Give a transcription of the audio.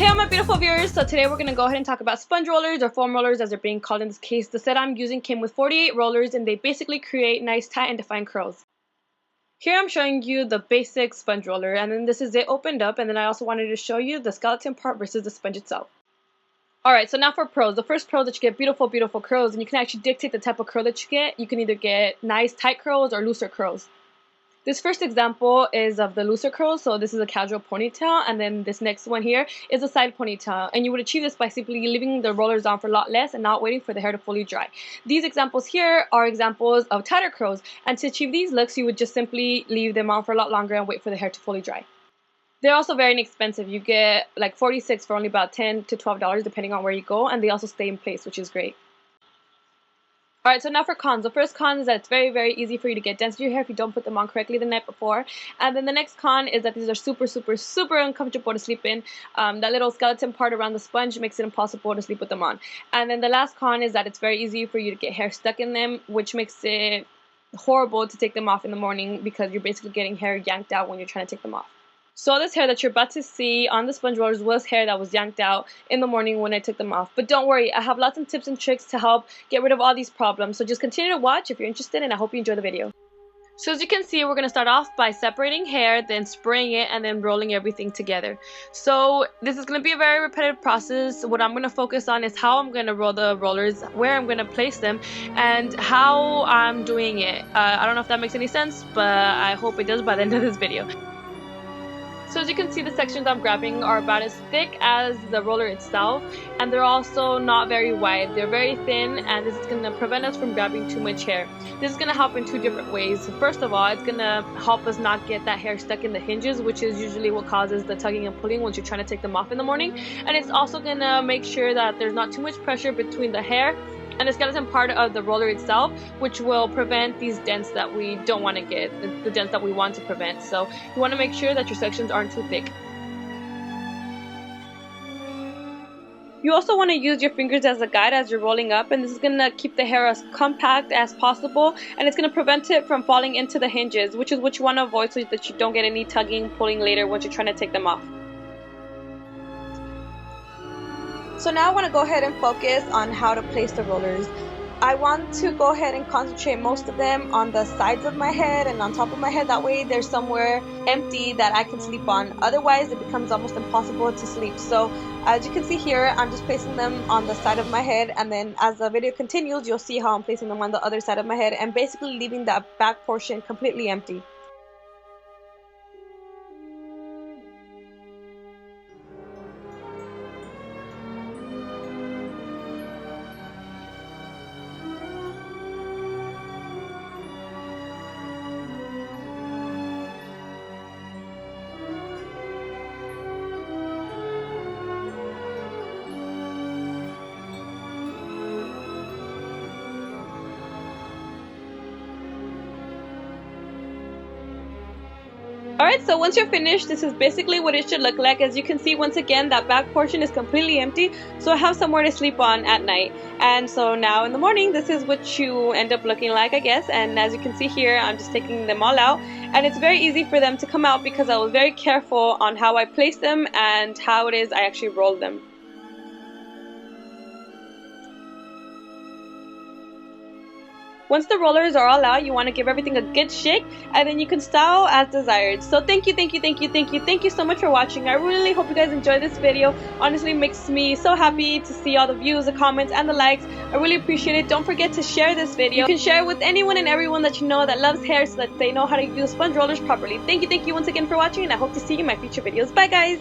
Hey all my beautiful viewers, so today we're going to go ahead and talk about sponge rollers, or foam rollers as they're being called in this case. The set I'm using came with 48 rollers and they basically create nice tight and defined curls. Here I'm showing you the basic sponge roller, and then this is it opened up, and then I also wanted to show you the skeleton part versus the sponge itself. Alright, so now for pros. The first pro is that you get beautiful curls, and you can actually dictate the type of curl that you get. You can either get nice tight curls or looser curls. This first example is of the looser curls, so this is a casual ponytail, and then this next one here is a side ponytail, and you would achieve this by simply leaving the rollers on for a lot less and not waiting for the hair to fully dry. These examples here are examples of tighter curls, and to achieve these looks you would just simply leave them on for a lot longer and wait for the hair to fully dry. They're also very inexpensive. You get like 46 for only about $10 to $12 depending on where you go, and they also stay in place, which is great. Alright, so now for cons. The first con is that it's very easy for you to get dents in your hair if you don't put them on correctly the night before. And then the next con is that these are super uncomfortable to sleep in. That little skeleton part around the sponge makes it impossible to sleep with them on. And then the last con is that it's very easy for you to get hair stuck in them, which makes it horrible to take them off in the morning because you're basically getting hair yanked out when you're trying to take them off. So this hair that you're about to see on the sponge rollers was hair that was yanked out in the morning when I took them off. But don't worry, I have lots of tips and tricks to help get rid of all these problems. So just continue to watch if you're interested, and I hope you enjoy the video. So as you can see, we're going to start off by separating hair, then spraying it, and then rolling everything together. So this is going to be a very repetitive process. What I'm going to focus on is how I'm going to roll the rollers, where I'm going to place them, and how I'm doing it. I don't know if that makes any sense, but I hope it does by the end of this video. So as you can see, the sections I'm grabbing are about as thick as the roller itself, and they're also not very wide. They're very thin, and this is going to prevent us from grabbing too much hair. This is going to help in two different ways. First of all, it's going to help us not get that hair stuck in the hinges, which is usually what causes the tugging and pulling once you're trying to take them off in the morning. And it's also going to make sure that there's not too much pressure between the hair and the skeleton part of the roller itself, which will prevent these dents that we don't want to get, the dents that we want to prevent. So you want to make sure that your sections aren't too thick. You also want to use your fingers as a guide as you're rolling up, and this is going to keep the hair as compact as possible, and it's going to prevent it from falling into the hinges, which is what you want to avoid so that you don't get any tugging, pulling later once you're trying to take them off. So now I want to go ahead and focus on how to place the rollers. I want to go ahead and concentrate most of them on the sides of my head and on top of my head. That way there's somewhere empty that I can sleep on. Otherwise it becomes almost impossible to sleep. So as you can see here, I'm just placing them on the side of my head, and then as the video continues you'll see how I'm placing them on the other side of my head and basically leaving that back portion completely empty. Alright, so once you're finished, this is basically what it should look like. As you can see, once again, that back portion is completely empty, so I have somewhere to sleep on at night. And so now in the morning, this is what you end up looking like, I guess. And as you can see here, I'm just taking them all out. And it's very easy for them to come out because I was very careful on how I placed them and how it is I actually rolled them. Once the rollers are all out, you want to give everything a good shake, and then you can style as desired. So thank you so much for watching. I really hope you guys enjoyed this video. Honestly, it makes me so happy to see all the views, the comments, and the likes. I really appreciate it. Don't forget to share this video. You can share it with anyone and everyone that you know that loves hair so that they know how to use sponge rollers properly. Thank you once again for watching, and I hope to see you in my future videos. Bye guys!